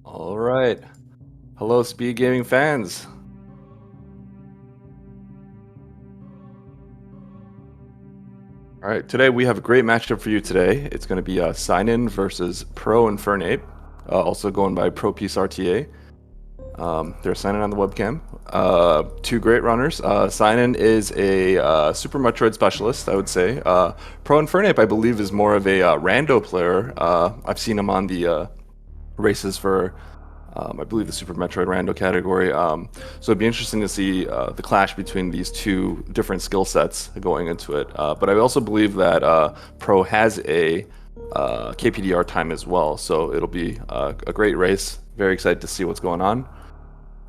All right. Hello, Speed Gaming fans. All right, today we have a great matchup for you today. It's going to be Cynan versus ProInfernape, also going by ProPeaceRTA. There's Cynan on the webcam. Two great runners. Cynan is a Super Metroid specialist, I would say. ProInfernape, I believe, is more of a rando player. I've seen him on the races for I believe the Super Metroid Rando category. So it'd be interesting to see the clash between these two different skill sets going into it. But I also believe that Pro has a KPDR time as well, so it'll be a great race. Very excited to see what's going on,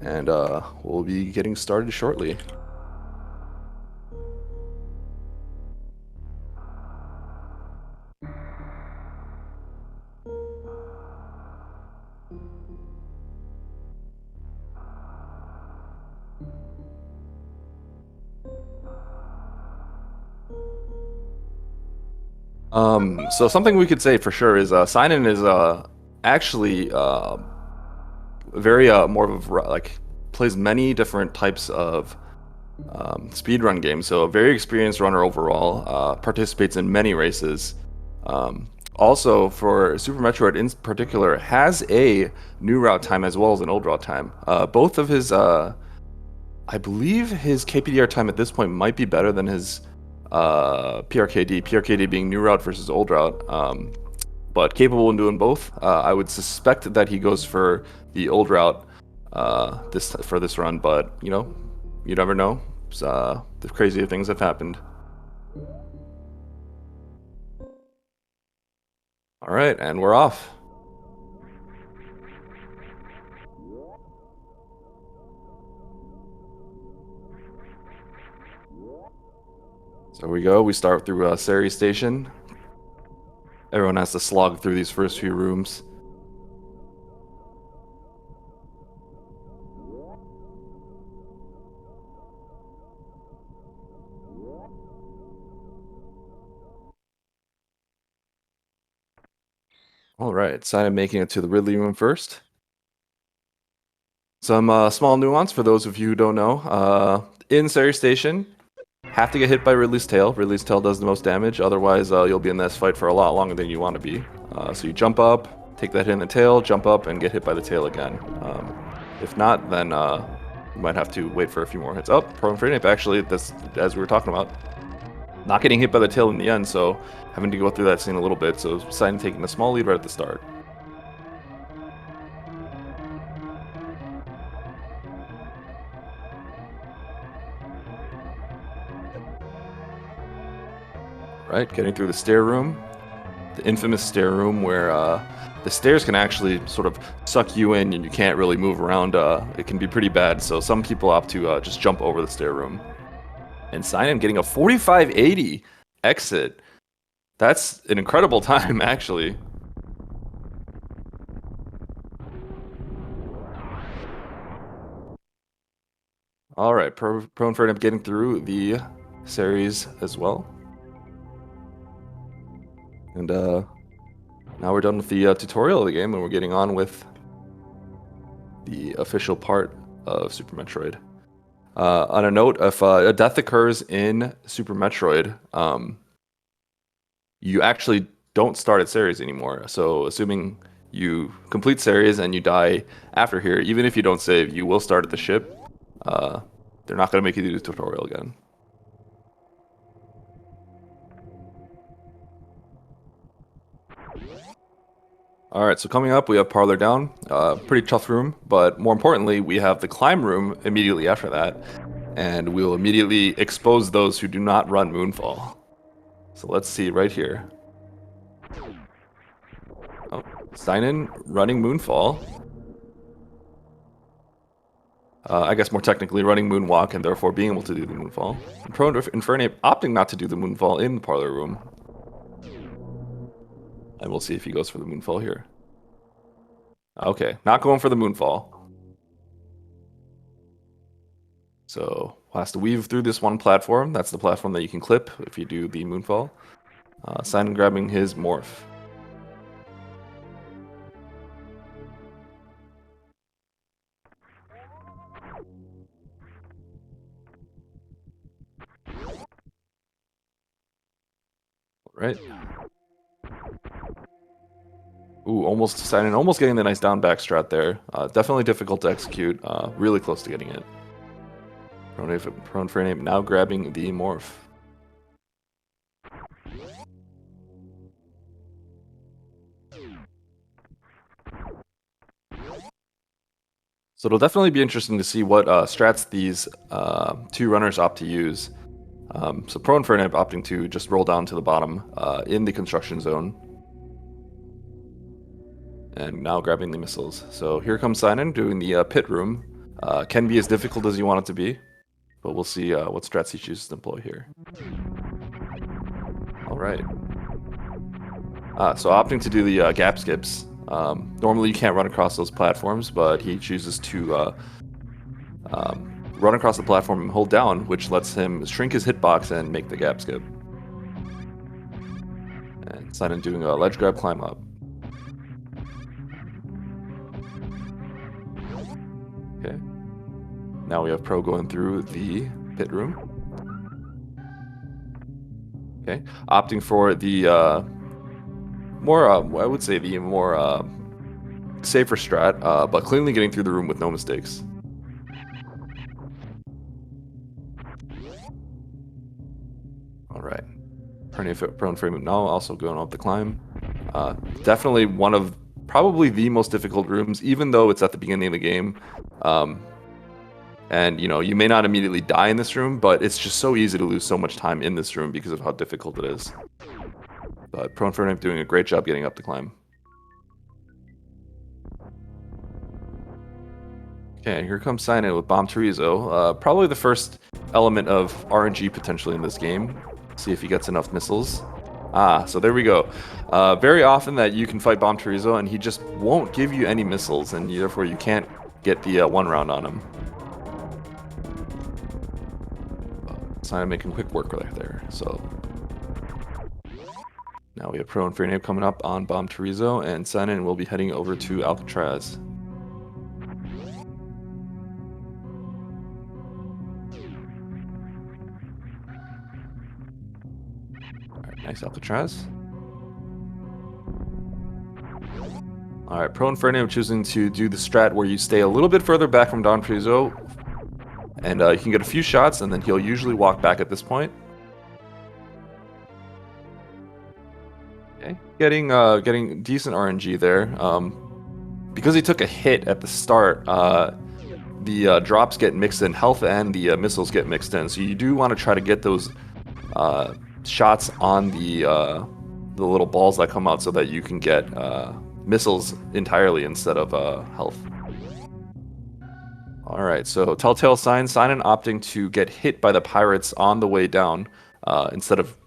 and we'll be getting started shortly. So something we could say for sure is Cynan is actually very more of a, like plays many different types of speedrun games. So a very experienced runner overall, participates in many races. Also for Super Metroid in particular, has a new route time as well as an old route time. Both of his, I believe his KPDR time at this point might be better than his PRKD. PRKD being new route versus old route. But capable in doing both. I would suspect that he goes for the old route for this run, but you know, you never know. The crazier things have happened. All right, and we're off. So we go. We start through Sari Station. Everyone has to slog through these first few rooms. All right, Cynan making it to the Ridley Room first. Some small nuance for those of you who don't know. In Sari Station, have to get hit by Ridley's tail. Ridley's tail does the most damage. Otherwise, you'll be in this fight for a lot longer than you want to be. So you jump up, take that hit in the tail, jump up, and get hit by the tail again. If not, then you might have to wait for a few more hits. Oh, ProInfernape actually, this, as we were talking about, not getting hit by the tail in the end, so having to go through that scene a little bit. So Cynan taking a small lead right at the start. Right, getting through the stair room. The infamous stair room where the stairs can actually sort of suck you in and you can't really move around. It can be pretty bad, so some people opt to just jump over the stair room. And Cynan getting a 4580 exit. That's an incredible time, actually. All right, ProInfernape getting through the series as well. And now we're done with the tutorial of the game, and we're getting on with the official part of Super Metroid. On a note, if a death occurs in Super Metroid, you actually don't start at series anymore. So assuming you complete series and you die after here, even if you don't save, you will start at the ship. They're not going to make you do the tutorial again. All right, so coming up, we have Parlor Down. Pretty tough room, but more importantly, we have the Climb Room immediately after that. And we will immediately expose those who do not run Moonfall. So let's see right here. Oh, Cynan running Moonfall. I guess more technically running Moonwalk and therefore being able to do the Moonfall. And ProInfernape opting not to do the Moonfall in the Parlor Room. And we'll see if he goes for the Moonfall here. Okay, not going for the Moonfall. So has to weave through this one platform. That's the platform that you can clip if you do the Moonfall. Cynan grabbing his Morph. Right. Ooh, almost Cynan, almost getting the nice down back strat there. Definitely difficult to execute. Really close to getting it. ProInfernape now grabbing the morph. So it'll definitely be interesting to see what strats these two runners opt to use. So ProInfernape opting to just roll down to the bottom in the construction zone. And now grabbing the missiles. So here comes Cynan doing the pit room. Can be as difficult as you want it to be, but we'll see what strats he chooses to employ here. All right. So opting to do the gap skips. Normally you can't run across those platforms, but he chooses to run across the platform and hold down, which lets him shrink his hitbox and make the gap skip. And Cynan doing a ledge grab climb up. Okay. Now we have Pro going through the pit room. Okay. Opting for the more, I would say the more safer strat, but cleanly getting through the room with no mistakes. All right. ProInfernape now also going up the climb. Definitely one of probably the most difficult rooms, even though it's at the beginning of the game. And you know, you may not immediately die in this room, but it's just so easy to lose so much time in this room because of how difficult it is. But ProInfernape doing a great job getting up the climb. Okay, here comes Cynan with Bomb Chorizo. Probably the first element of RNG potentially in this game. See if he gets enough missiles. So there we go. Very often that you can fight Bomb Chorizo and he just won't give you any missiles, and therefore you can't get the one round on him. Cynan making quick work right there. So now we have ProInfernape coming up on Bomb Chorizo, and Cynan will be heading over to Alcatraz. Alright, nice Alcatraz. Alright, ProInfernape choosing to do the strat where you stay a little bit further back from Bomb Chorizo, and you can get a few shots, and then he'll usually walk back at this point. Okay, getting decent RNG there. Because he took a hit at the start, the drops get mixed in, health and the missiles get mixed in. So you do want to try to get those shots on the little balls that come out, so that you can get missiles entirely instead of health. Alright, so telltale sign, Cynan opting to get hit by the pirates on the way down instead of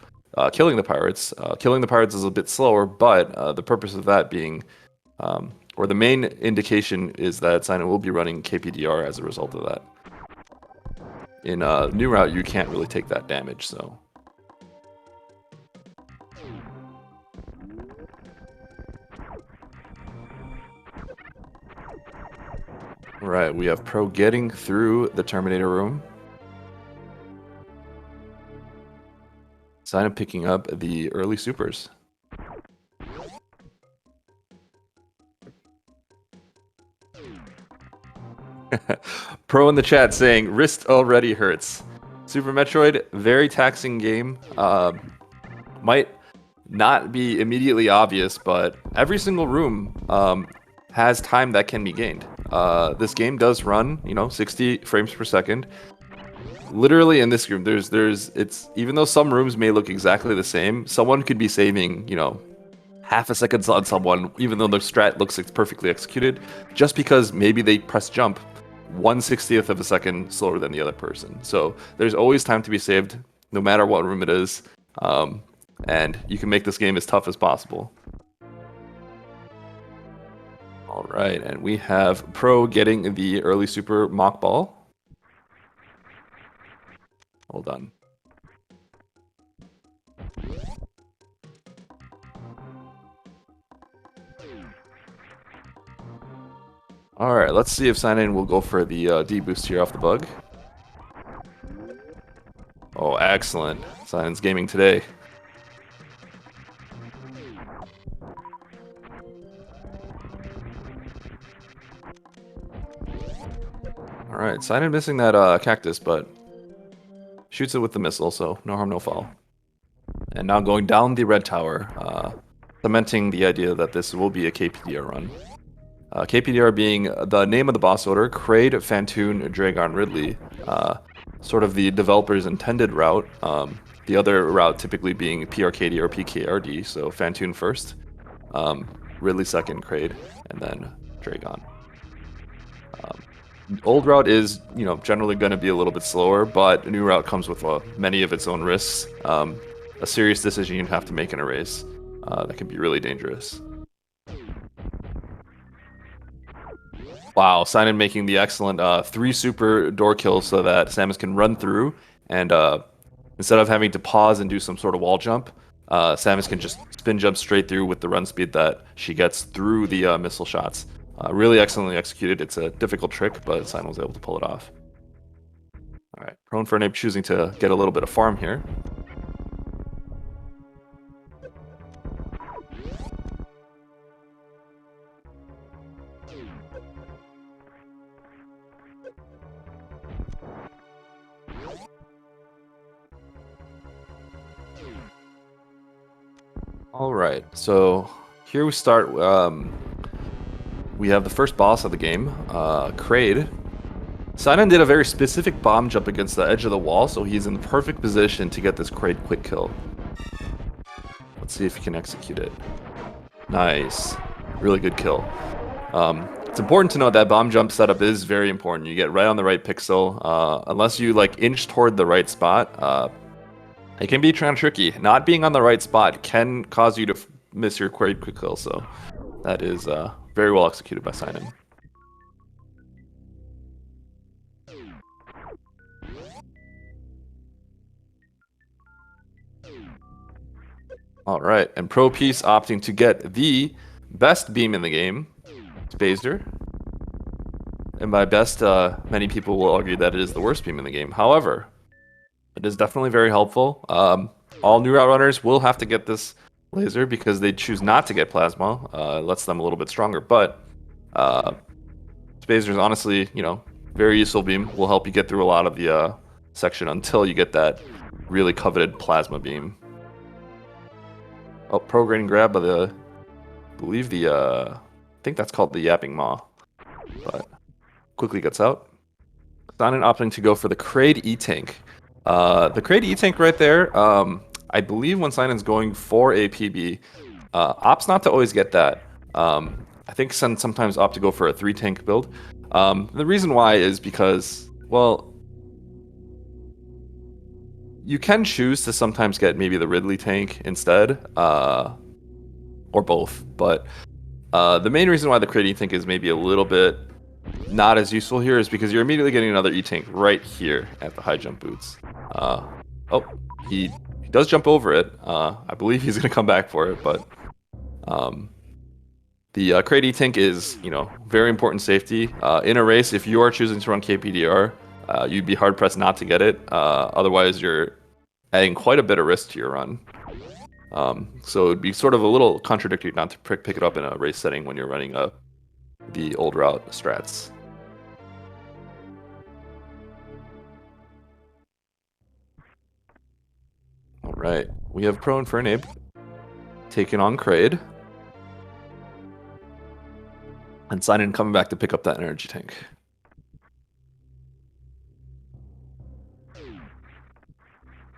killing the pirates. Killing the pirates is a bit slower, but the purpose of that being, or the main indication is that Cynan will be running KPDR as a result of that. In New Route, you can't really take that damage, so... Right, we have Pro getting through the Terminator room. Cynan picking up the early supers. Pro in the chat saying, wrist already hurts. Super Metroid, very taxing game. Might not be immediately obvious, but every single room has time that can be gained. This game does run, 60 frames per second. Literally in this room, it's even though some rooms may look exactly the same, someone could be saving, half a second on someone, even though their strat looks perfectly executed, just because maybe they press jump 1/60th of a second slower than the other person. So there's always time to be saved, no matter what room it is, and you can make this game as tough as possible. All right, and we have Pro getting the early super mock ball. Hold on. All right, let's see if Cynan will go for the D boost here off the bug. Oh, excellent. Cynan's gaming today. Alright, Cynan missing that cactus, but shoots it with the missile, so no harm, no foul. And now going down the red tower, cementing the idea that this will be a KPDR run. KPDR being the name of the boss order, Kraid, Phantoon, Dragon, Ridley. Sort of the developer's intended route. The other route typically being PRKD or PKRD, so Phantoon first, Ridley second, Kraid, and then Dragon. Old route is, generally going to be a little bit slower, but new route comes with many of its own risks. A serious decision you have to make in a race that can be really dangerous. Wow, Cynan making the excellent 3 super door kills so that Samus can run through, and instead of having to pause and do some sort of wall jump, Samus can just spin jump straight through with the run speed that she gets through the missile shots. Really excellently executed. It's a difficult trick, but Cynan was able to pull it off. Alright, ProInfernape choosing to get a little bit of farm here. Alright, so here we start. We have the first boss of the game, Kraid. Cynan did a very specific bomb jump against the edge of the wall, so he's in the perfect position to get this Kraid quick kill. Let's see if he can execute it. Nice. Really good kill. It's important to note that bomb jump setup is very important. You get right on the right pixel. Unless you inch toward the right spot, it can be kind of tricky. Not being on the right spot can cause you to miss your Kraid quick kill, so that is very well executed by Cynan. Alright, and Pro Piece opting to get the best beam in the game, Spazer. And by best, many people will argue that it is the worst beam in the game. However, it is definitely very helpful. All new route runners will have to get this laser because they choose not to get plasma. It lets them a little bit stronger, but Spazer is honestly, very useful beam. Will help you get through a lot of the section until you get that really coveted plasma beam. Oh, pro grading grab by I think that's called the Yapping Maw, but quickly gets out. Cynan opting to go for the Kraid E-Tank. The Kraid E-Tank right there, I believe when Cynan's going for a PB, opts not to always get that. I think sometimes opt to go for a 3-tank build. The reason why is because, well, you can choose to sometimes get maybe the Ridley tank instead, or both, but the main reason why the Kraid E-Tank is maybe a little bit not as useful here is because you're immediately getting another E-Tank right here at the high jump boots. Oh, he does jump over it. I believe he's going to come back for it, but the Kraid E-Tank is, very important safety. In a race, if you are choosing to run KPDR, you'd be hard-pressed not to get it. Otherwise, you're adding quite a bit of risk to your run. So it'd be sort of a little contradictory not to pick it up in a race setting when you're running the old route strats. Alright, we have ProInfernape taking on Kraid. And Cynan coming back to pick up that energy tank.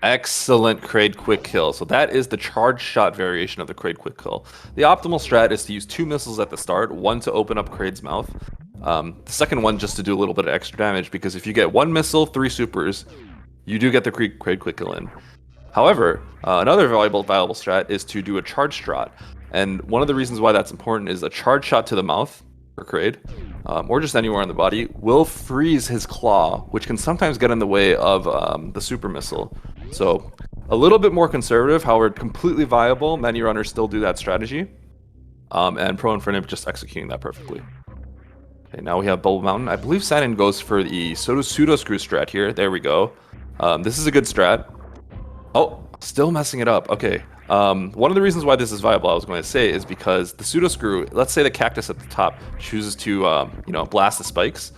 Excellent Kraid quick kill. So that is the charge shot variation of the Kraid quick kill. The optimal strat is to use 2 missiles at the start, one to open up Kraid's mouth. The second one just to do a little bit of extra damage, because if you get 1 missile, 3 supers, you do get the Kraid quick kill in. However, another viable strat is to do a charge strat. And one of the reasons why that's important is a charge shot to the mouth for Kraid, or just anywhere on the body, will freeze his claw, which can sometimes get in the way of the super missile. So a little bit more conservative, however completely viable. Many runners still do that strategy, and ProInfernape just executing that perfectly. Okay, now we have Bubble Mountain. I believe Cynan goes for the pseudo screw strat here. There we go. This is a good strat. Oh, still messing it up. Okay. One of the reasons why this is viable, I was going to say, is because the pseudo screw, let's say the cactus at the top chooses to, blast the spikes.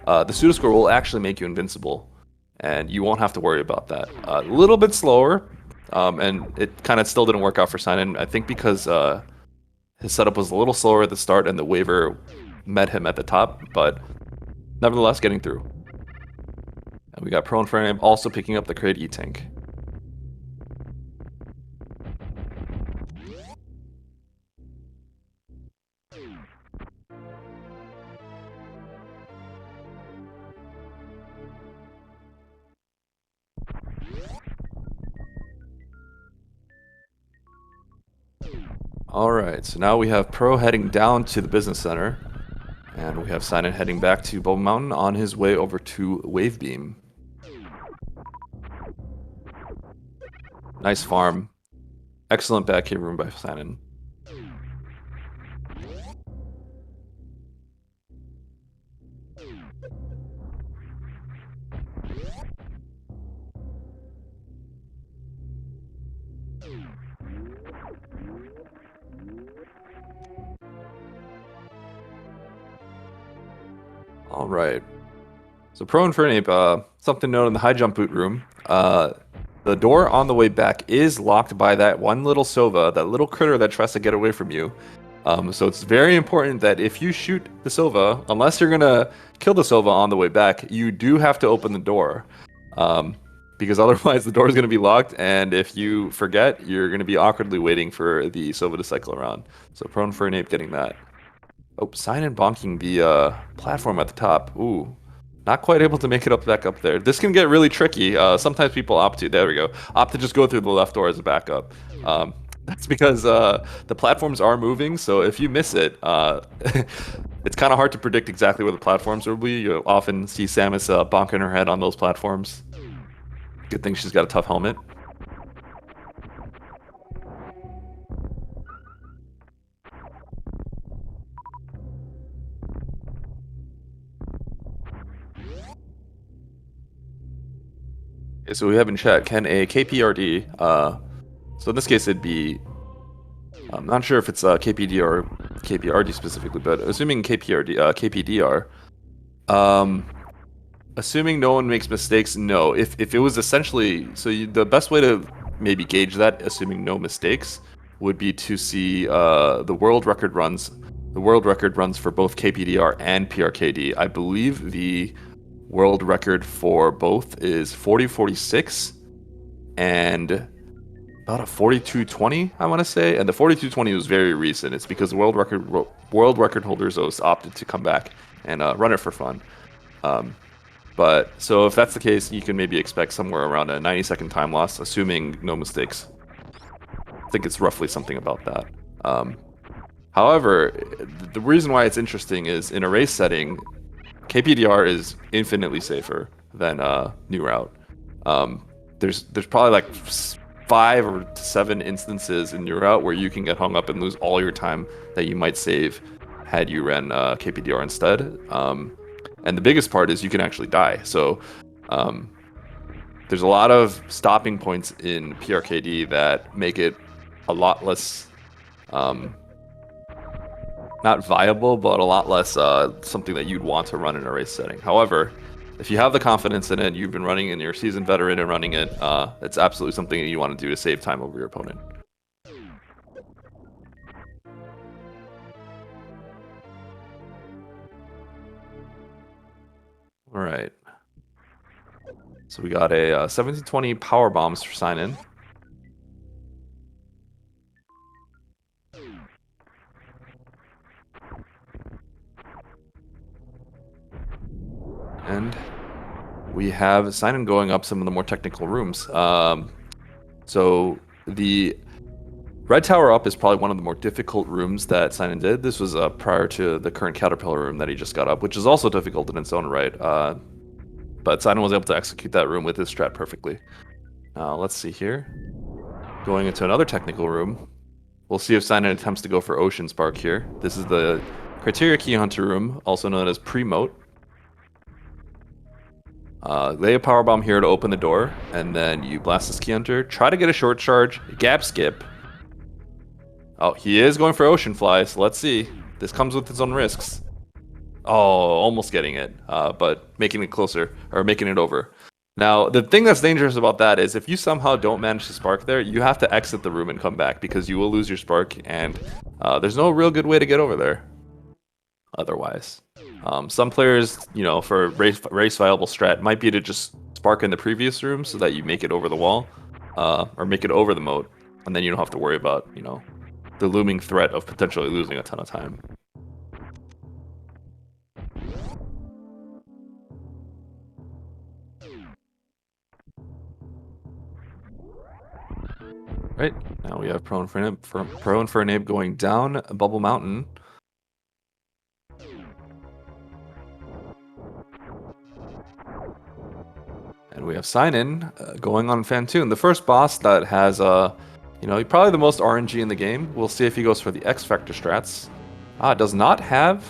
the pseudoscore will actually make you invincible, and you won't have to worry about that. A little bit slower, and it kind of still didn't work out for Cynan. I think because his setup was a little slower at the start, and the waiver met him at the top, but nevertheless getting through. And we got ProInfernape also picking up the Crate E-Tank. Alright, so now we have Pro heading down to the business center, and we have Cynan heading back to Bubble Mountain on his way over to Wave Beam. Nice farm. Excellent back here room by Cynan. All right. So ProInfernape, something known in the high jump boot room. The door on the way back is locked by that one little Sova, that little critter that tries to get away from you. So it's very important that if you shoot the Sova, unless you're gonna kill the Sova on the way back, you do have to open the door. Because otherwise the door is gonna be locked, and if you forget, you're gonna be awkwardly waiting for the Sova to cycle around. So ProInfernape getting that. Oh, Cynan bonking the platform at the top. Ooh, not quite able to make it back up there. This can get really tricky. Sometimes people opt to, there we go, opt to just go through the left door as a backup. That's because the platforms are moving, so if you miss it, it's kind of hard to predict exactly where the platforms will be. You often see Samus bonking her head on those platforms. Good thing she's got a tough helmet. Okay, so we have in chat, can a KPRD, so in this case it'd be, I'm not sure if it's KPD or KPRD specifically, but assuming KPDR, assuming no one makes mistakes, no. If it was essentially, so the best way to maybe gauge that, assuming no mistakes, would be to see the world record runs. The world record runs for both KPDR and PRKD. I believe the world record for both is 40:46 and about a 42:20, I want to say. And the 42:20 was very recent. It's because the world record holders opted to come back and run it for fun. But so if that's the case, you can maybe expect somewhere around a 90-second time loss, assuming no mistakes. I think it's roughly something about that. However, the reason why it's interesting is in a race setting, KPDR is infinitely safer than New Route. There's probably like 5 or 7 instances in New Route where you can get hung up and lose all your time that you might save had you ran KPDR instead. And the biggest part is you can actually die. So there's a lot of stopping points in PRKD that make it a lot less not viable, but a lot less something that you'd want to run in a race setting. However, if you have the confidence in it, you've been running and you're a seasoned veteran and running it, it's absolutely something that you want to do to save time over your opponent. All right. So we got a 1720 power bombs for Cynan. And we have Cynan going up some of the more technical rooms. So the Red Tower Up is probably one of the more difficult rooms that Cynan did. This was prior to the current Caterpillar room that he just got up, which is also difficult in its own right. But Cynan was able to execute that room with his strat perfectly. Let's see here. Going into another technical room. We'll see if Cynan attempts to go for Ocean Spark here. This is the Criteria Key Hunter room, also known as Pre-Mote. Lay a power bomb here to open the door, and then you blast this Key Hunter. Try to get a short charge, gap skip. Oh, he is going for Ocean Fly, so let's see. This comes with its own risks. Oh, almost getting it, but making it closer, or making it over. Now, the thing that's dangerous about that is if you somehow don't manage to spark there, you have to exit the room and come back because you will lose your spark, and there's no real good way to get over there otherwise. Some players, you know, for race viable strat might be to just spark in the previous room so that you make it over the wall, or make it over the moat, and then you don't have to worry about, you know, the looming threat of potentially losing a ton of time. Right, now we have ProInfernape going down Bubble Mountain. And we have Cynan going on Fantoon, the first boss that has, you know, probably the most RNG in the game. We'll see if he goes for the X Factor strats. Does not have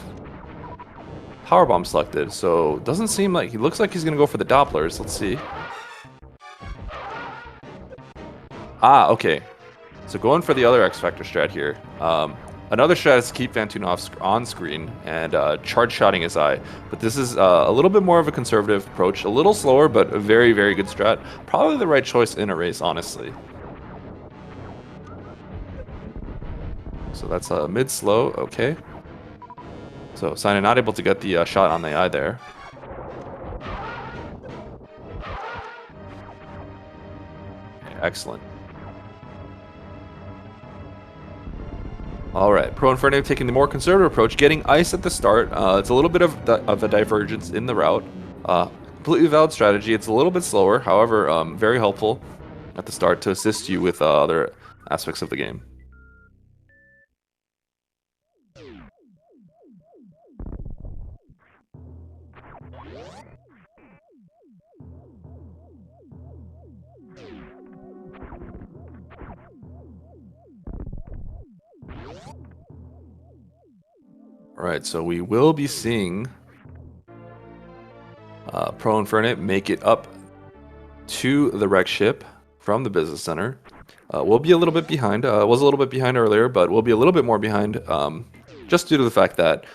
Powerbomb selected, so doesn't seem like, he looks like he's gonna go for the Dopplers. Let's see. Okay. So going for the other X Factor strat here. Another strat is to keep Fantoon on screen and charge shotting his eye. But this is a little bit more of a conservative approach. A little slower, but a very, very good strat. Probably the right choice in a race, honestly. So that's a mid-slow, okay. So Cynan not able to get the shot on the eye there. Okay, excellent. Alright, ProInfernape taking the more conservative approach, getting ice at the start. It's a little bit of a divergence in the route. Completely valid strategy. It's a little bit slower, however, very helpful at the start to assist you with other aspects of the game. Alright, so we will be seeing ProInfernape make it up to the wreck ship from the business center. We'll be a little bit behind. Was a little bit behind earlier, but we'll be a little bit more behind just due to the fact that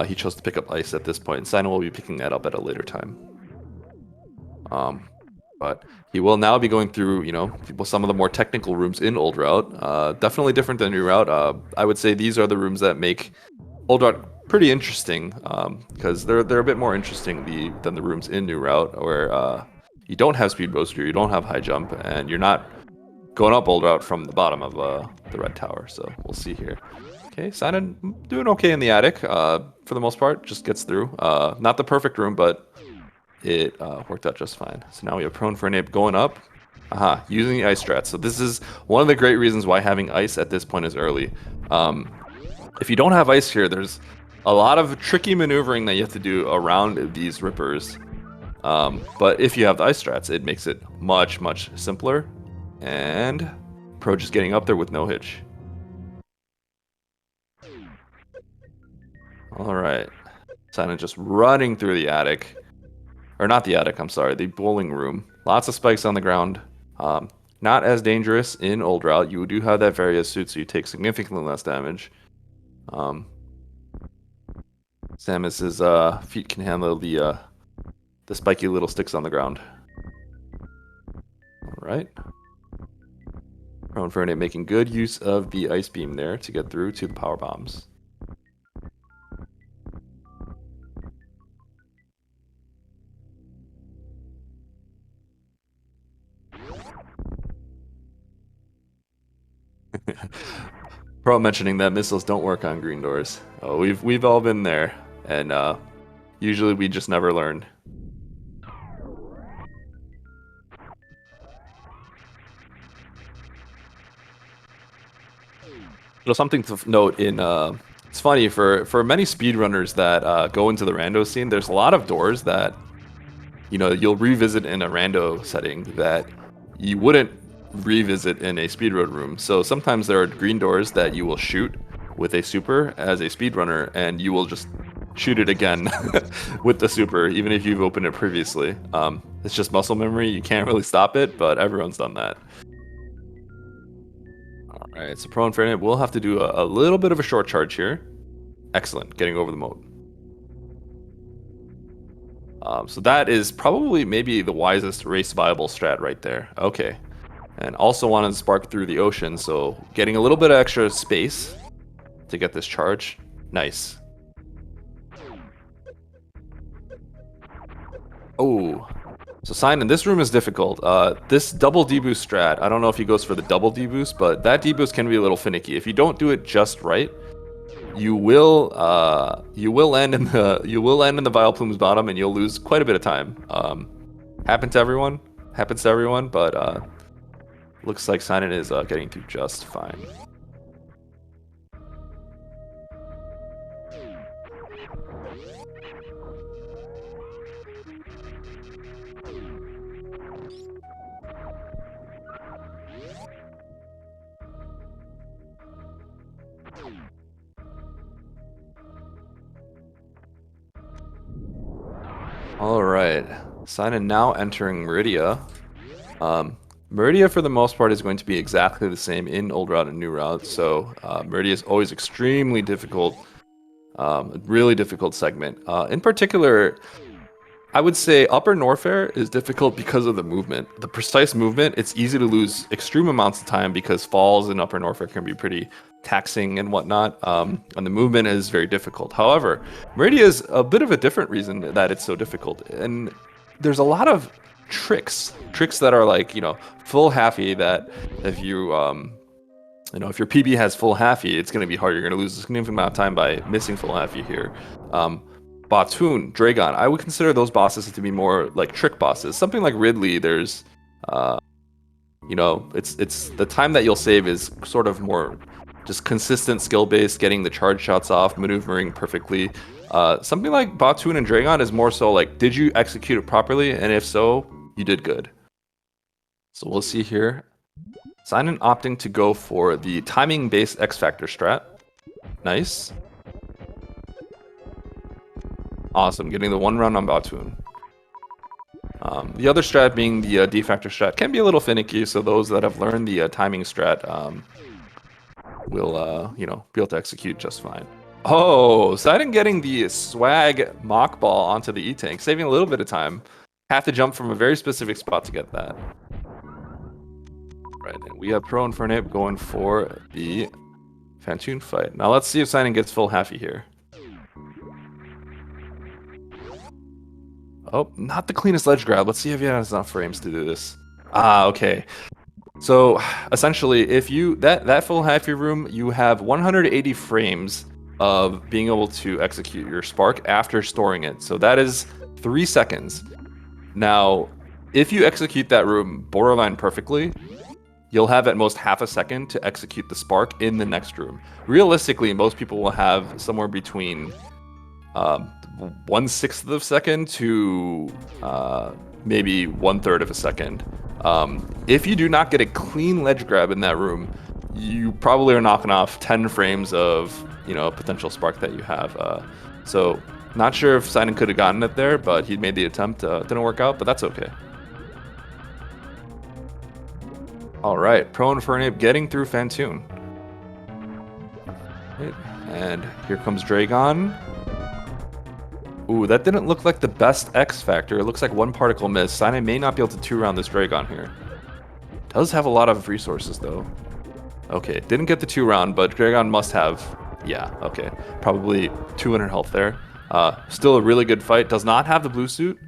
he chose to pick up ice at this point. Cynan will be picking that up at a later time. But he will now be going through, you know, some of the more technical rooms in Old Route. Definitely different than New Route. I would say these are the rooms that make Old Route pretty interesting, because they're a bit more interesting than the rooms in New Route, where you don't have Speed Booster, you don't have High Jump, and you're not going up Old Route from the bottom of the Red Tower. So we'll see here. Okay, Cynan doing okay in the attic for the most part, just gets through. Not the perfect room, but it worked out just fine. So now we have ProInfernape going up. Using the ice strats. So this is one of the great reasons why having ice at this point is early. If you don't have ice here, there's a lot of tricky maneuvering that you have to do around these rippers. But if you have the ice strats, it makes it much, much simpler. And Pro just getting up there with no hitch. Alright. Cynan just running through the attic. Or not the attic, I'm sorry, the bowling room. Lots of spikes on the ground. Not as dangerous in Old Route. You do have that Various suit, so you take significantly less damage. Samus's feet can handle the spiky little sticks on the ground. Alright. ProInfernape making good use of the ice beam there to get through to the power bombs. Pro mentioning that missiles don't work on green doors. Oh, we've all been there, and usually we just never learn. So something to note in it's funny for many speedrunners that go into the rando scene. There's a lot of doors that you'll revisit in a rando setting that you wouldn't revisit in a speedrun room. So sometimes there are green doors that you will shoot with a super as a speedrunner, and you will just shoot it again with the super, even if you've opened it previously. It's just muscle memory. You can't really stop it, but everyone's done that. Alright, so ProInfernape will have to do a little bit of a short charge here. Excellent, getting over the moat. So that is probably maybe the wisest race viable strat right there. Okay. And also wanted to spark through the ocean, so getting a little bit of extra space to get this charge. Nice. Oh. So Cynan, this room is difficult. This double deboost strat, I don't know if he goes for the double deboost, but that deboost can be a little finicky. If you don't do it just right, you will land in the Vileplume's bottom, and you'll lose quite a bit of time. Happens to everyone, but looks like Cynan is getting through just fine. All right, Cynan now entering Meridia. Meridia, for the most part, is going to be exactly the same in Old Route and New Route. So Meridia is always extremely difficult, a really difficult segment. In particular, I would say Upper Norfair is difficult because of the movement. The precise movement, it's easy to lose extreme amounts of time because falls in Upper Norfair can be pretty taxing and whatnot, and the movement is very difficult. However, Meridia is a bit of a different reason that it's so difficult, and there's a lot of tricks that are like, full halfy, that if you if your PB has full halfy, it's going to be hard. You're going to lose a significant amount of time by missing full halfy here. Batoon, Dragon, I would consider those bosses to be more like trick bosses. Something like Ridley, there's it's the time that you'll save is sort of more just consistent skill based, getting the charge shots off, maneuvering perfectly. Something like Batoon and Dragon is more so like, did you execute it properly? And if so, you did good. So we'll see here. Cynan opting to go for the timing based X Factor strat. Nice. Awesome, getting the one round on Batoon. The other strat being the D Factor strat can be a little finicky, so those that have learned the timing strat will be able to execute just fine. Oh, Cynan getting the swag mock ball onto the E-Tank, saving a little bit of time. Have to jump from a very specific spot to get that. Right, and we have ProInfernape going for the Fantoon fight. Now let's see if Cynan gets full halfy here. Oh, not the cleanest ledge grab. Let's see if he has enough frames to do this. Ah, okay. So essentially, if you that full halfy room, you have 180 frames of being able to execute your spark after storing it. So that is 3 seconds. Now, if you execute that room borderline perfectly, you'll have at most half a second to execute the spark in the next room. Realistically, most people will have somewhere between 1/6 of a second to maybe 1/3 of a second. If you do not get a clean ledge grab in that room, you probably are knocking off 10 frames of potential spark that you have. So not sure if Cynan could have gotten it there, but he made the attempt. Didn't work out, but that's okay. All right, ProInfernape getting through Fantoon. Right. And here comes Dragon. Ooh, that didn't look like the best X Factor. It looks like one particle miss. Cynan may not be able to 2-round this Dragon here. Does have a lot of resources, though. Okay, didn't get the 2-round, but Dragon must have... Yeah, okay. Probably 200 health there. Still a really good fight. Does not have the blue suit.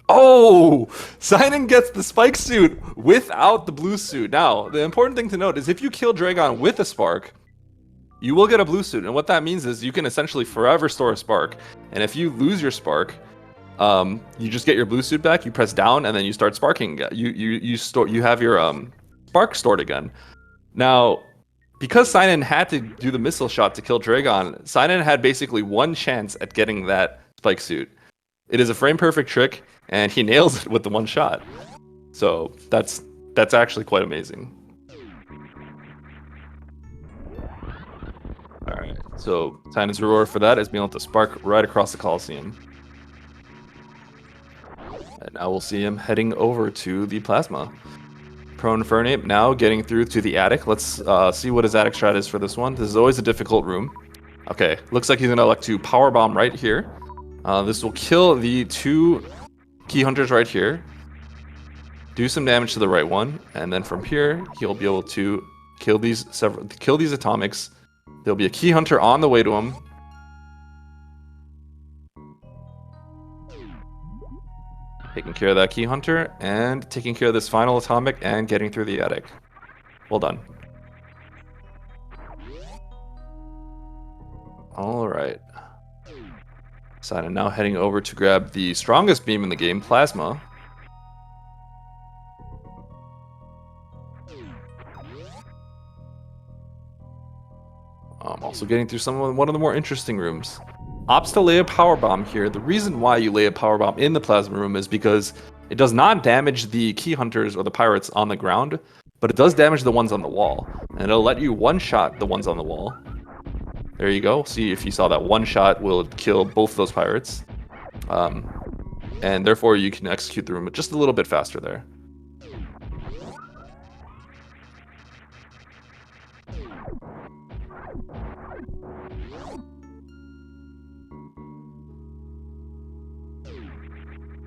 Oh! Cynan gets the spike suit without the blue suit. Now, the important thing to note is if you kill Dragon with a spark, you will get a blue suit, and what that means is you can essentially forever store a spark. And if you lose your spark, you just get your blue suit back. You press down, and then you start sparking. You have your spark stored again. Now, because Cynan had to do the missile shot to kill Dragon, Cynan had basically one chance at getting that spike suit. It is a frame perfect trick, and he nails it with the one shot. So that's actually quite amazing. Alright, so Cynan's reward for that is being able to spark right across the Coliseum. And now we'll see him heading over to the Plasma. ProInfernape now getting through to the attic. Let's see what his attic strat is for this one. This is always a difficult room. Okay, looks like he's going to elect to Power Bomb right here. This will kill the 2 key hunters right here. Do some damage to the right one, and then from here he'll be able to kill these atomics. There'll be a key hunter on the way to him. Taking care of that key hunter and taking care of this final atomic and getting through the attic. Well done. All right. Cynan now heading over to grab the strongest beam in the game, Plasma. Also getting through one of the more interesting rooms. Opts to lay a power bomb here. The reason why you lay a power bomb in the plasma room is because it does not damage the key hunters or the pirates on the ground, but it does damage the ones on the wall. And it'll let you one-shot the ones on the wall. There you go. See if you saw that one shot will kill both those pirates. And therefore you can execute the room just a little bit faster there.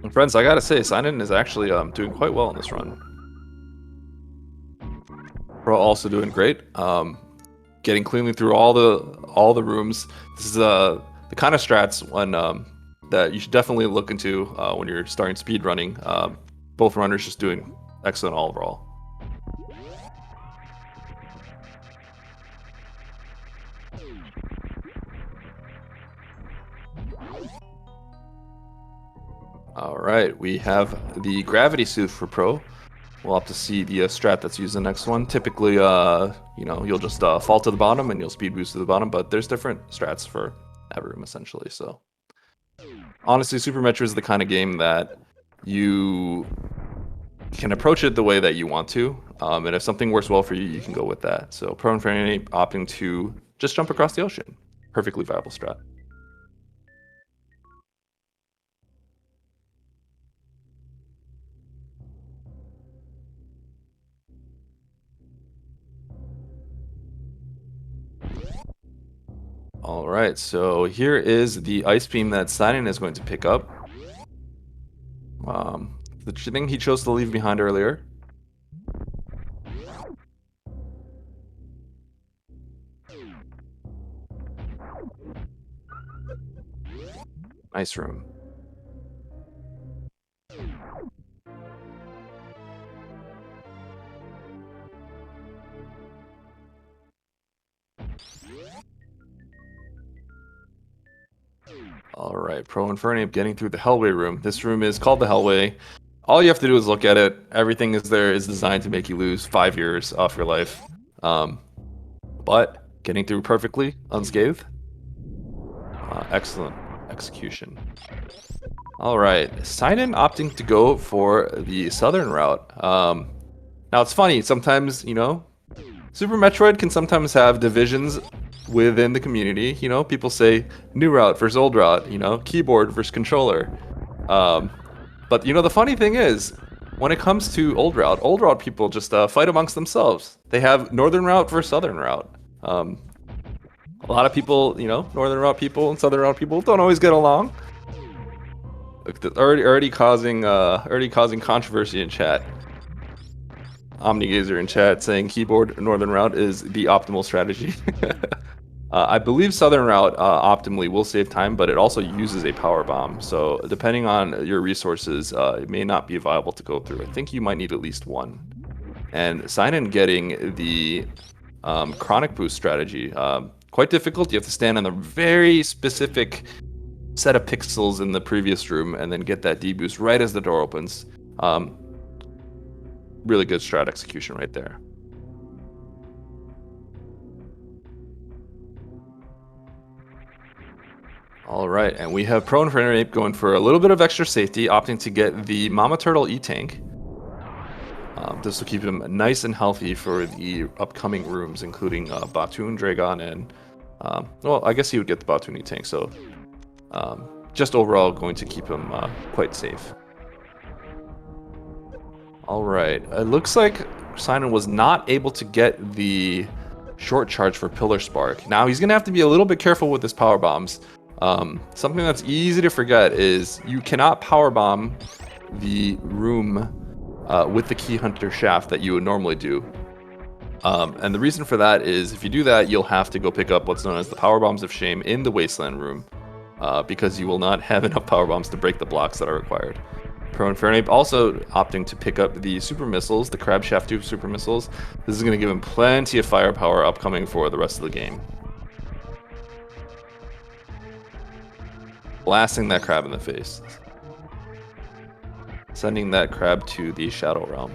And friends, I gotta say, Cynan is actually doing quite well in this run. Pro also doing great. Getting cleanly through all the rooms. This is the kind of strats that you should definitely look into when you're starting speed running. Both runners just doing excellent overall. All right, we have the gravity suit for Pro. We'll have to see the strat that's used in the next one. Typically, you'll just fall to the bottom and you'll speed boost to the bottom, but there's different strats for every room essentially. So, honestly, Super Metroid is the kind of game that you can approach it the way that you want to, and if something works well for you, you can go with that. So, ProInfernape opting to just jump across the ocean, perfectly viable strat. All right, so here is the ice beam that Cynan is going to pick up. The thing he chose to leave behind earlier. Nice room. All right, ProInfernape getting through the Hellway room. This room is called the Hellway. All you have to do is look at it. Everything is designed to make you lose 5 years off your life. But getting through perfectly, unscathed. Excellent execution. All right, Cynan opting to go for the southern route. Now it's funny, sometimes, Super Metroid can sometimes have divisions within the community. People say new route versus old route, keyboard versus controller. But the funny thing is, when it comes to old route people just fight amongst themselves. They have northern route versus southern route. A lot of people, northern route people and southern route people don't always get along. Already causing controversy in chat. Omnigazer in chat saying keyboard northern route is the optimal strategy. I believe southern route optimally will save time, but it also uses a power bomb. So depending on your resources, it may not be viable to go through. I think you might need at least one. And Cynan getting the chronic boost strategy, quite difficult. You have to stand on a very specific set of pixels in the previous room and then get that D-boost right as the door opens. Really good strat execution right there. All right, and we have ProInfernape going for a little bit of extra safety, opting to get the Mama Turtle E-Tank. This will keep him nice and healthy for the upcoming rooms, including Batoon, Dragon, and... well, I guess he would get the Batoon E-Tank, so... just overall going to keep him quite safe. Alright, it looks like Cynan was not able to get the short charge for Pillar Spark. Now he's going to have to be a little bit careful with his power bombs. Something that's easy to forget is you cannot powerbomb the room with the Key Hunter shaft that you would normally do. And the reason for that is if you do that, you'll have to go pick up what's known as the Power Bombs of Shame in the Wasteland room, because you will not have enough Power Bombs to break the blocks that are required. ProInfernape also opting to pick up the Super Missiles, the Crab Shaft Tube Super Missiles. This is going to give him plenty of firepower upcoming for the rest of the game. Blasting that crab in the face. Sending that crab to the Shadow Realm.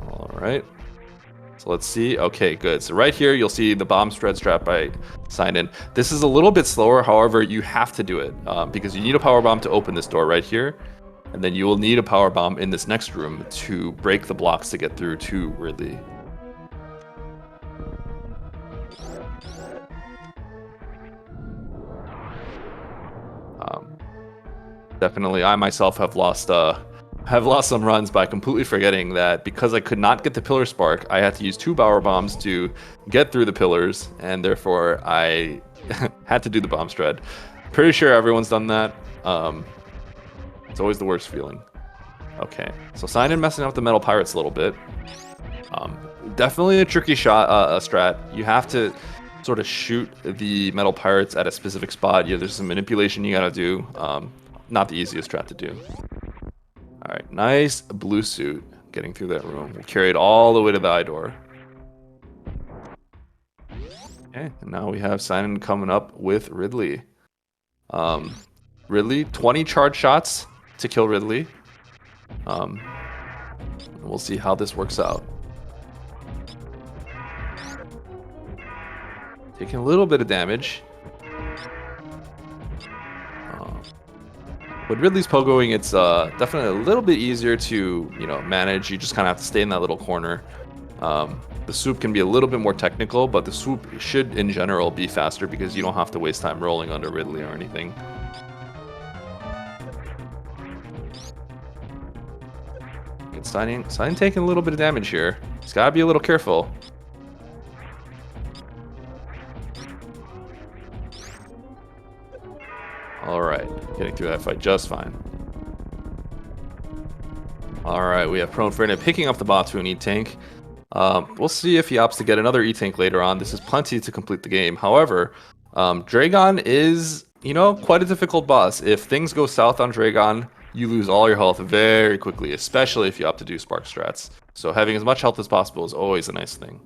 Alright. So let's see. Okay, good. So right here, you'll see the bomb spread strat by Cynan. This is a little bit slower. However, you have to do it because you need a power bomb to open this door right here. And then you will need a power bomb in this next room to break the blocks to get through to Ridley. Definitely, I myself have lost some runs by completely forgetting that because I could not get the pillar spark, I had to use 2 power bombs to get through the pillars, and therefore I had to do the bomb strat. Pretty sure everyone's done that. It's always the worst feeling. Okay, so Cynan messing up the metal pirates a little bit. Definitely a tricky shot, strat. You have to sort of shoot the metal pirates at a specific spot. Yeah, there's some manipulation you gotta do. Not the easiest strat to do. Alright, nice blue suit getting through that room. We'll carry it all the way to the eye door. Okay, and now we have Cynan coming up with Ridley. Ridley, 20 charge shots to kill Ridley. We'll see how this works out. Taking a little bit of damage. With Ridley's pogoing, it's definitely a little bit easier to, manage. You just kind of have to stay in that little corner. The swoop can be a little bit more technical, but the swoop should, in general, be faster because you don't have to waste time rolling under Ridley or anything. Cynan taking a little bit of damage here. He's got to be a little careful. Alright, getting through that fight just fine. Alright, we have ProInfernape picking up the Batu and E-Tank. We'll see if he opts to get another E-Tank later on. This is plenty to complete the game. However, Dragon is, quite a difficult boss. If things go south on Dragon, you lose all your health very quickly, especially if you opt to do Spark strats. So having as much health as possible is always a nice thing.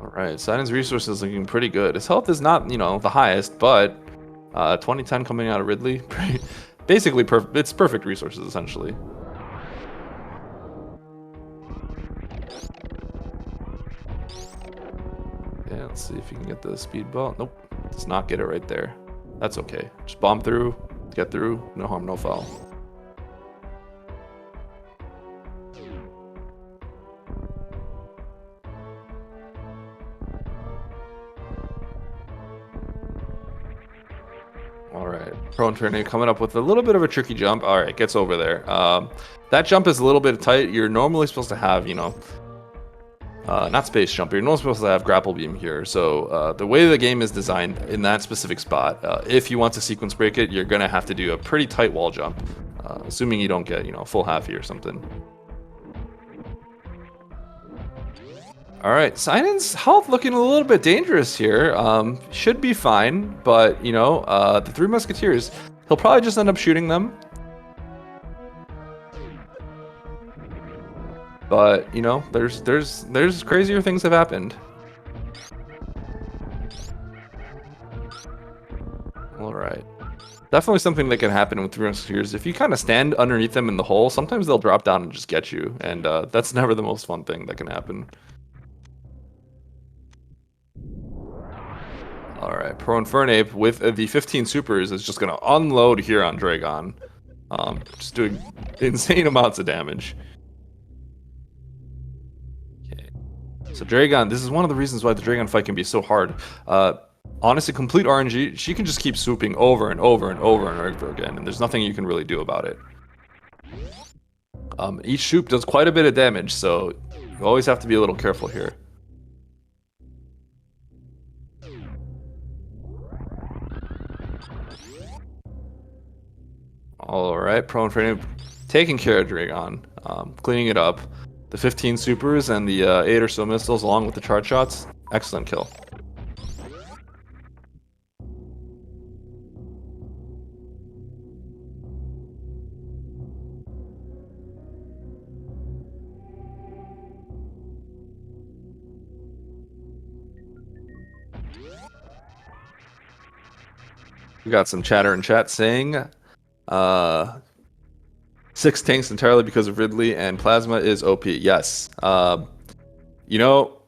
Alright, Cynan's resources looking pretty good. His health is not, the highest, but 2010 coming out of Ridley, basically it's perfect resources, essentially. Yeah, let's see if you can get the speed ball. Nope, does not get it right there. That's okay. Just bomb through, get through, no harm, no foul. Alright, ProInfernape coming up with a little bit of a tricky jump. Alright, gets over there. That jump is a little bit tight. You're normally supposed to have, not space jump. You're normally supposed to have grapple beam here. So the way the game is designed in that specific spot, if you want to sequence break it, you're going to have to do a pretty tight wall jump. Assuming you don't get, full halfy or something. Alright, Cynan's health looking a little bit dangerous here. Should be fine, but, the 3 Musketeers, he'll probably just end up shooting them. But, there's crazier things have happened. Alright. Definitely something that can happen with 3 Musketeers. If you kind of stand underneath them in the hole, sometimes they'll drop down and just get you. And that's never the most fun thing that can happen. Alright, ProInfernape with the 15 supers is just going to unload here on Dragon. Just doing insane amounts of damage. Okay. So Dragon, this is one of the reasons why the Dragon fight can be so hard. honestly, complete RNG, she can just keep swooping over and over and over and over again, and there's nothing you can really do about it. Each swoop does quite a bit of damage, so you always have to be a little careful here. Alright, ProInfernape taking care of Dragon, cleaning it up. The 15 supers and the 8 or so missiles along with the charge shots, excellent kill. We got some chatter in chat saying 6 tanks entirely because of Ridley and Plasma is OP. Yes. You know,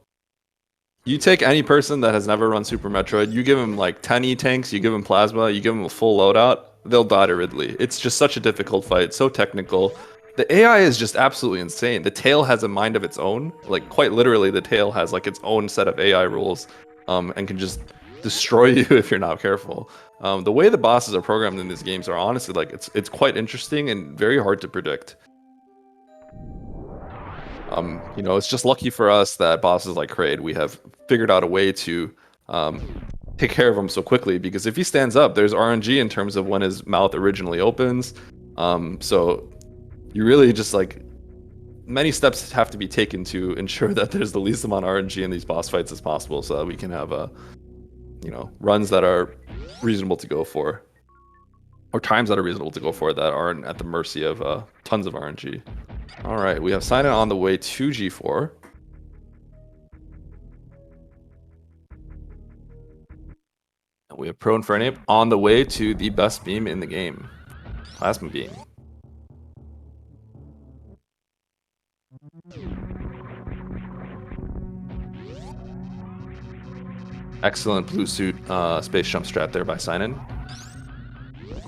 you take any person that has never run Super Metroid, you give them like 10 E-tanks, you give them Plasma, you give them a full loadout, they'll die to Ridley. It's just such a difficult fight, so technical. The AI is just absolutely insane. The tail has a mind of its own. Like, quite literally, the tail has like its own set of AI rules, and can just destroy you if you're not careful. The way the bosses are programmed in these games are honestly like it's quite interesting and very hard to predict. You know, it's just lucky for us that bosses like Kraid, we have figured out a way to take care of him so quickly, because if he stands up, there's RNG in terms of when his mouth originally opens. So you really just like, many steps have to be taken to ensure that there's the least amount of RNG in these boss fights as possible, so that we can have you know, runs that are reasonable to go for, or times that are reasonable to go for, that aren't at the mercy of tons of RNG. All right, we have Cynan on the way to G4. And we have ProInfernape on the way to the best beam in the game, Plasma Beam. Excellent blue suit space jump strat there by Cynan.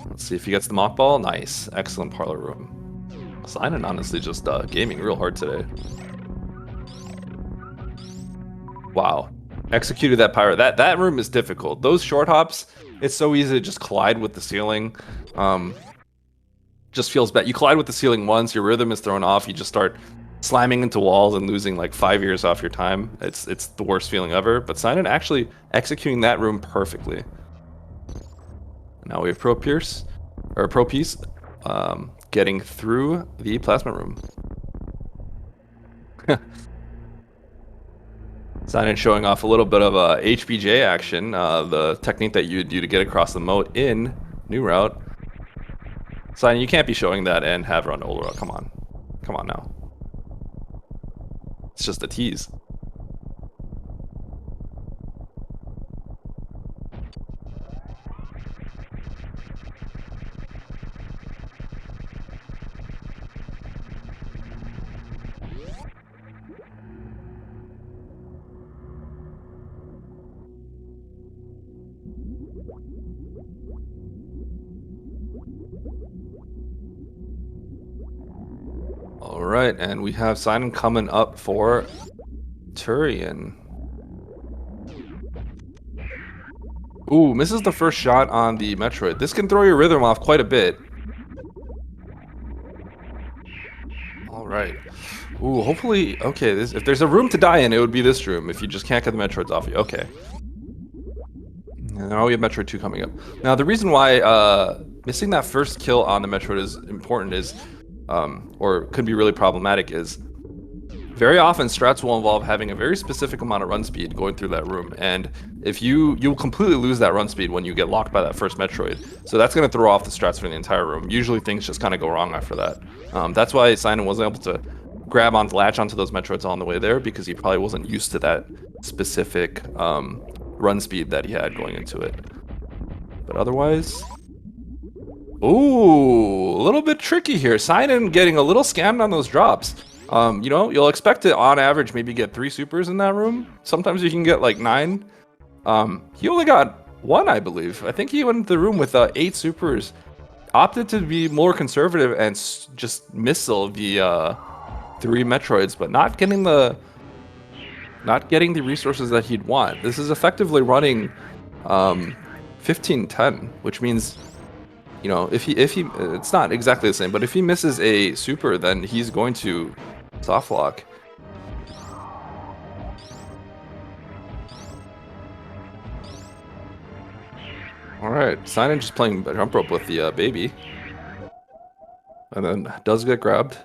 Let's see if he gets the mock ball. Nice. Excellent parlor room. Cynan honestly just gaming real hard today. Wow. Executed that pirate. That room is difficult. Those short hops, it's so easy to just collide with the ceiling. Just feels bad. You collide with the ceiling once, your rhythm is thrown off, you just start slamming into walls and losing like 5 years off your time. It's the worst feeling ever. But Cynan actually executing that room perfectly. Now we have Pro Piece getting through the plasma room. Cynan showing off a little bit of HBJ action, the technique that you do to get across the moat in New Route. Cynan, you can't be showing that and have run Old Route. Come on. Come on now. It's just a tease. Alright, and we have Cynan coming up for Turian. Ooh, misses the first shot on the Metroid. This can throw your rhythm off quite a bit. Alright. Ooh, hopefully... Okay, if there's a room to die in, it would be this room, if you just can't get the Metroids off you. Okay. And now we have Metroid 2 coming up. Now, the reason why missing that first kill on the Metroid is important is... or could be really problematic is very often strats will involve having a very specific amount of run speed going through that room, and if you'll completely lose that run speed when you get locked by that first Metroid, so that's going to throw off the strats for the entire room. Usually things just kind of go wrong after that. That's why Cynan wasn't able to latch onto those Metroids on the way there, because he probably wasn't used to that specific run speed that he had going into it. But otherwise... Ooh, a little bit tricky here. Cynan getting a little scammed on those drops. You know, you'll expect to, on average, maybe get 3 supers in that room. Sometimes you can get like 9. He only got 1, I believe. I think he went into the room with 8 supers. Opted to be more conservative and just missile the 3 Metroids, but not getting the resources that he'd want. This is effectively running 15-10, which means, you know, if he it's not exactly the same, but if he misses a super, then he's going to soft lock. All right, Cynan just playing jump rope with the baby, and then does get grabbed.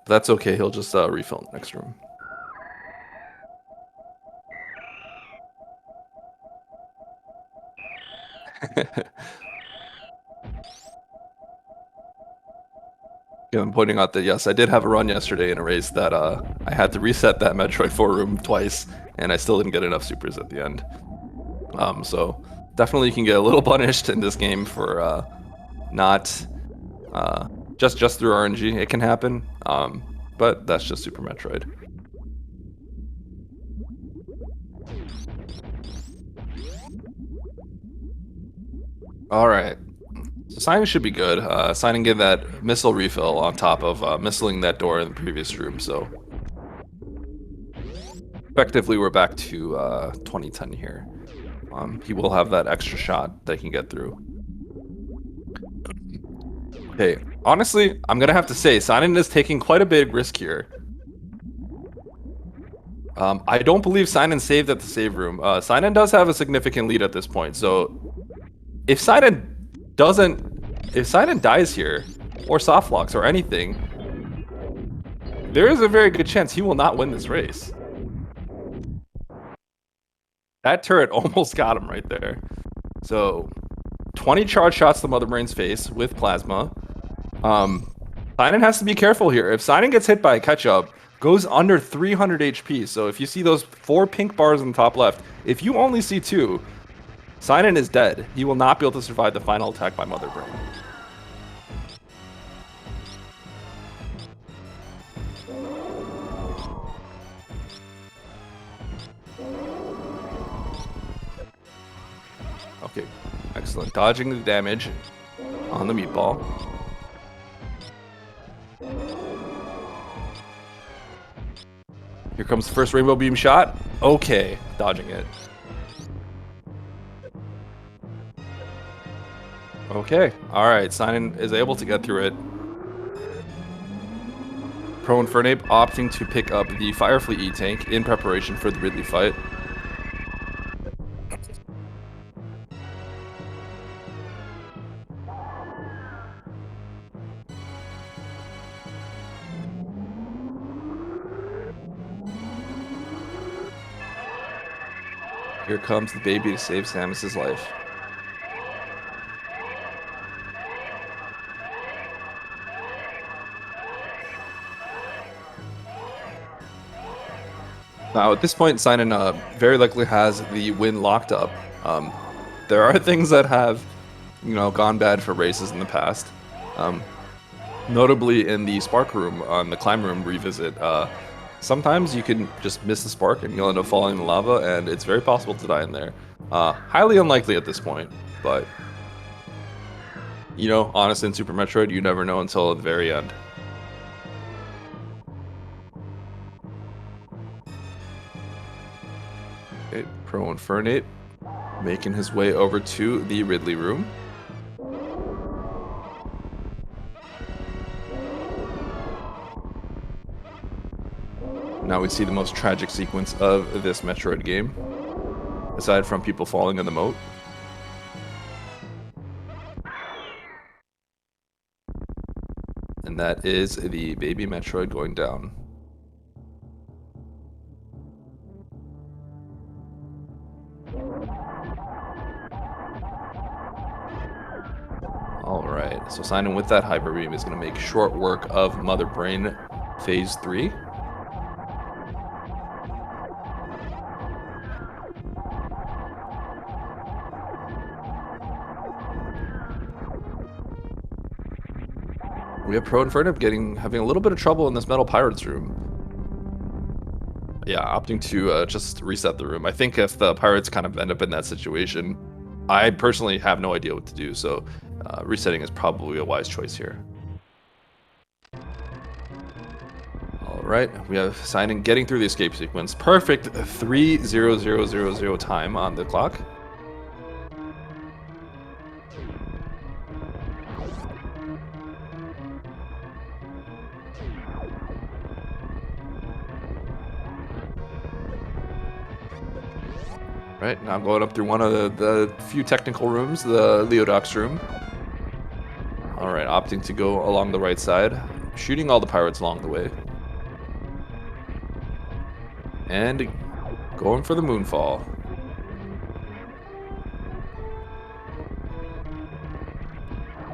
But that's okay. He'll just refill next room. Yeah, I'm pointing out that yes, I did have a run yesterday in a race that I had to reset that Metroid 4 room twice, and I still didn't get enough supers at the end. So definitely you can get a little punished in this game for not just through RNG. It can happen, but that's just Super Metroid. All right. So Cynan should be good. Cynan gave that missile refill on top of missiling that door in the previous room, so effectively we're back to 2010 here. He will have that extra shot that he can get through. Okay, honestly, I'm gonna have to say Cynan is taking quite a big risk here. I don't believe Cynan saved at the save room. Cynan does have a significant lead at this point, so if Cynan dies here, or soft locks or anything, there is a very good chance he will not win this race. That turret almost got him right there. So, 20 charge shots to Mother Brain's face with plasma. Cynan has to be careful here. If Cynan gets hit by a catch-up, goes under 300 HP. So if you see those 4 pink bars in the top left, if you only see 2, Cynan is dead. He will not be able to survive the final attack by Mother Brain. Okay, excellent. Dodging the damage on the meatball. Here comes the first rainbow beam shot. Okay, dodging it. Okay, alright, Cynan is able to get through it. ProInfernape opting to pick up the Firefleet E-Tank in preparation for the Ridley fight. Here comes the baby to save Samus's life. Now, at this point, Cynan very likely has the win locked up. There are things that have, gone bad for races in the past. Notably in the Spark room, on the Climb room revisit, sometimes you can just miss the spark and you'll end up falling in the lava, and it's very possible to die in there. Highly unlikely at this point, but, honestly, in Super Metroid, you never know until the very end. Okay, ProInfernape making his way over to the Ridley Room. Now we see the most tragic sequence of this Metroid game, aside from people falling in the moat. And that is the baby Metroid going down. Alright, so Cynan with that Hyper Beam is going to make short work of Mother Brain Phase 3. We have ProInfernape having a little bit of trouble in this Metal Pirates room. Yeah, opting to just reset the room. I think if the Pirates kind of end up in that situation, I personally have no idea what to do, so resetting is probably a wise choice here. Alright, we have Cynan getting through the escape sequence. Perfect 3:00:00 time on the clock. Right, now I'm going up through one of the few technical rooms, the Leodox room. Alright, opting to go along the right side, shooting all the pirates along the way. And going for the Moonfall.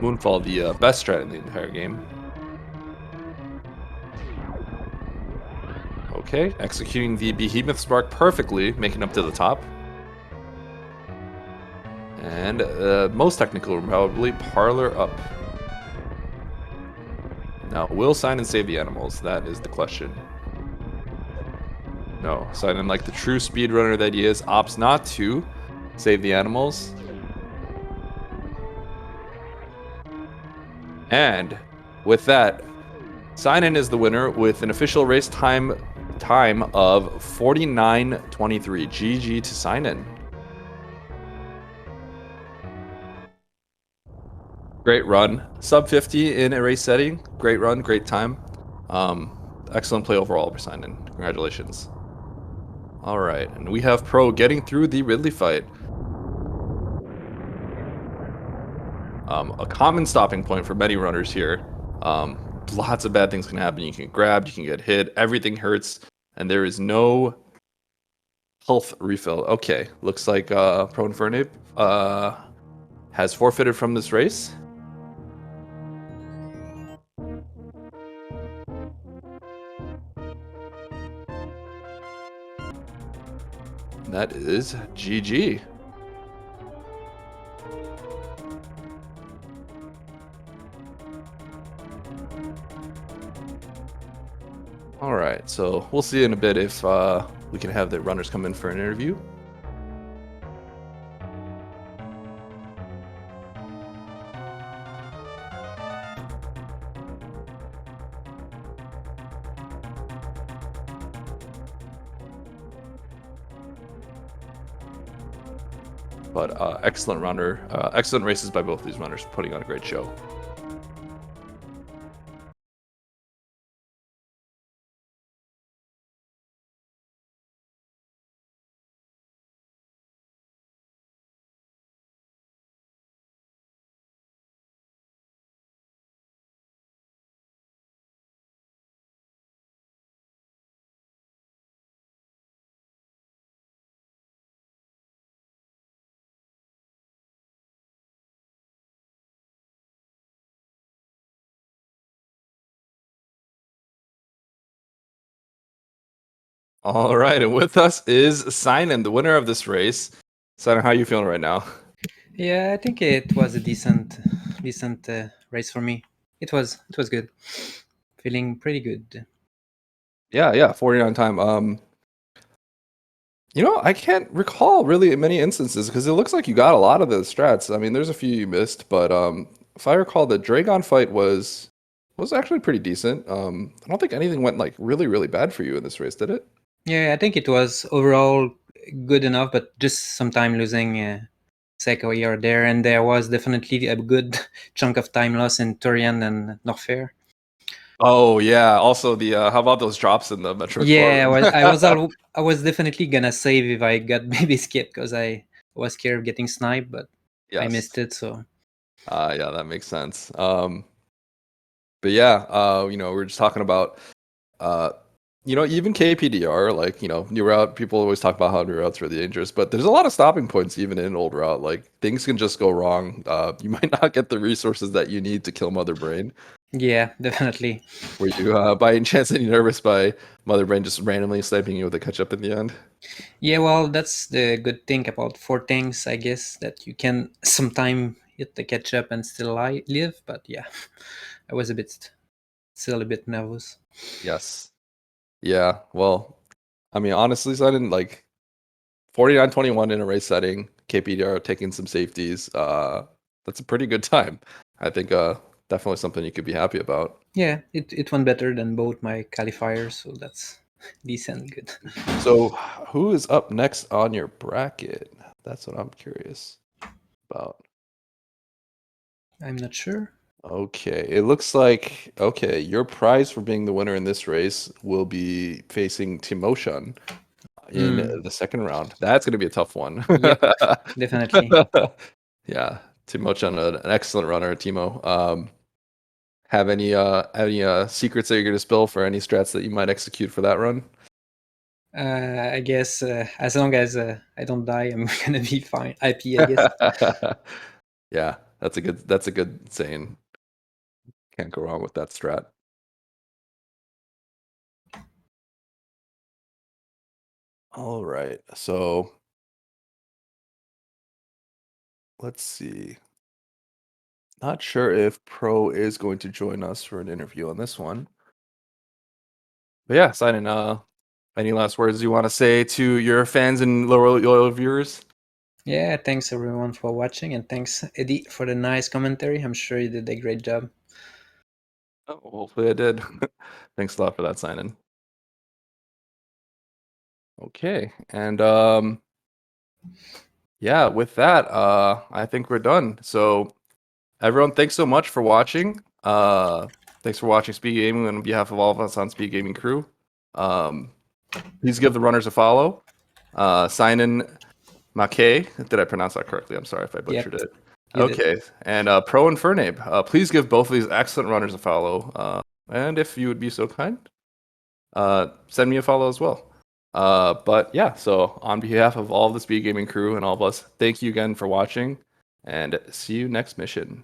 Moonfall, the best strat in the entire game. Okay, executing the Behemoth Spark perfectly, making up to the top. And most technical room, probably Parlor up. Now, will Cynan save the animals? That is the question. No, Cynan, like the true speedrunner that he is, opts not to save the animals. And with that, Cynan is the winner with an official race time of 49:23. GG to Cynan. Great run. Sub 50 in a race setting. Great run, great time. Excellent play overall for Cynan. Congratulations. All right, and we have Pro getting through the Ridley fight. A common stopping point for many runners here. Lots of bad things can happen. You can get grabbed, you can get hit, everything hurts, and there is no health refill. Okay, looks like ProInfernape has forfeited from this race. That is GG. All right, so we'll see in a bit if we can have the runners come in for an interview. But excellent runner, excellent races by both these runners, putting on a great show. All right, and with us is Cynan, the winner of this race. Cynan, how are you feeling right now? Yeah, I think it was a decent race for me. It was good. Feeling pretty good. Yeah, 49 time. I can't recall really many instances because it looks like you got a lot of the strats. I mean, there's a few you missed, but if I recall, the Dragon fight was actually pretty decent. I don't think anything went like really bad for you in this race, did it? Yeah, I think it was overall good enough, but just sometime losing Seiko here or there, and there was definitely a good chunk of time loss in Turian and Norfair. Oh yeah. Also, the how about those drops in the Metroid Yeah, forum? I was definitely gonna save if I got baby skip because I was scared of getting sniped, but I missed Yes. it. So Yeah, that makes sense. But yeah, we're just talking about, uh, even KPDR, like, new route. People always talk about how new route's really dangerous, but there's a lot of stopping points even in old route. Like things can just go wrong. You might not get the resources that you need to kill Mother Brain. yeah, definitely. Were you, by any chance, any nervous by Mother Brain just randomly sniping you with a catch up in the end? Yeah, well, that's the good thing about four things, I guess, that you can sometime hit the catch up and still live. But yeah, I was still a bit nervous. Yes. Yeah. Well, I mean, honestly, so I didn't like 49-21 in a race setting. KPDR taking some safeties. That's a pretty good time. I think definitely something you could be happy about. Yeah, it went better than both my qualifiers, so that's decent good. So, who is up next on your bracket? That's what I'm curious about. I'm not sure. Okay, it looks like your prize for being the winner in this race will be facing Timoshan in the second round. That's going to be a tough one. Yep, definitely. Yeah, Timoch on an excellent runner, Timo. Have any secrets that you're going to spill for any strats that you might execute for that run? I guess as long as I don't die, I'm gonna be fine. IP, I guess. Yeah, that's a good saying. Can't go wrong with that strat. All right, so let's see. Not sure if Pro is going to join us for an interview on this one. But yeah, Cynan, any last words you want to say to your fans and loyal viewers? Yeah, thanks everyone for watching, and thanks Eddie for the nice commentary. I'm sure you did a great job. Oh, hopefully I did. Thanks a lot for that, Cynan. Okay, and yeah, with that, I think we're done. So everyone, thanks so much for watching. Thanks for watching Speed Gaming on behalf of all of us on Speed Gaming crew. Please give the runners a follow. Cynan Mackay. Did I pronounce that correctly? I'm sorry if I butchered Yep, it. you did. Okay. And ProInfernape. Please give both of these excellent runners a follow. And if you would be so kind, send me a follow as well. But yeah, so on behalf of all of the Speed Gaming crew and all of us, thank you again for watching and see you next mission.